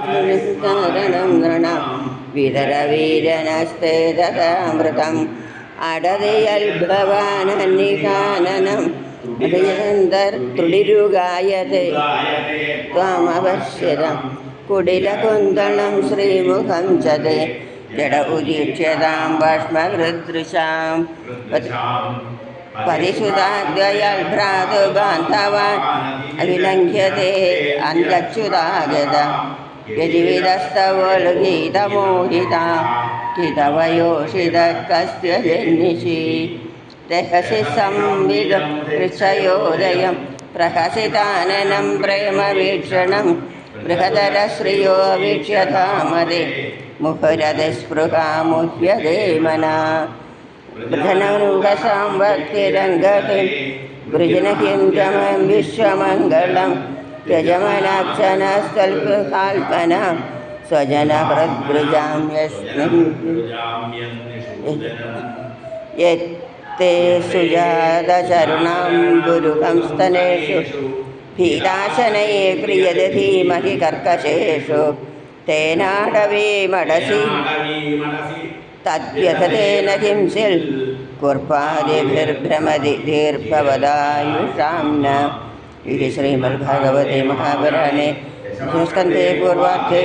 കാരണം നൃണം വിതരവീരനസ്തേ തഥാമൃതം അടതയൽഭവാനന്യകാനനം തുളിരുഗായതേ ത്വമവശ്യതം കുടിലകുന്തളം ശ്രീമുഖം ചതേ ജഡ ഉദീക്ഷ്യതാം ഭസ്മഹൃദൃശാം പരിശുദ്ധാദ്വയൽഭ്രാതുബാന്ധവാൻ അവിലംഘ്യതേ അന്തച്യുതാഗത യതിവിദസ്തവോൽഗീതമോഹിത കിതവയോഷിതക്കസ്യ ജന്നിഷി രഹസി സംവിദം ഋഷയോദയം പ്രഹസിതാനനം പ്രേമവീക്ഷണം ബൃഹദരശ്രിയോ വീക്ഷ്യധാമതേ മുഹുരതസ്പൃഹാമുഹ്യതേ മനാ ബൃഹനൂഹസാം ഭക്തിരംഗതിം വൃജനകിഞ്ചമം വിശ്വമംഗളം യജമനാക്ഷനസ്ഥൽപകാൽപന സ്വജനഹൃദ്വൃജാം യസ്മിൻ യത്തെ സുജാതചരുണാം ഗുരുഹംസ്തനേഷു ഭീതാശനയേ ക്രിയതേ ധീമഹി കർക്കശേഷു തേനാടവേ മടസി തദ്വ്യഥതേന ഹിംസിൽ കുർപ്പാദിഭിർഭ്രമതി ദീർഭവദായുഷാം ന. ഇത് ശ്രീമദ്ഭാഗവതേ മഹാപുരാണേ സ്കന്ധേ പൂർവാർദ്ധേ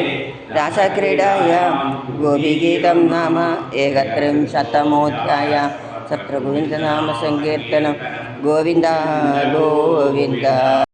രാസക്രീഡായാം ഗോപിഗീതം നാമ ഏകത്രിംശതമോധ്യായ. സത്രഗോവിന്ദനാമസങ്കീർത്തനം. ഗോവിന്ദ ഗോവിന്ദ.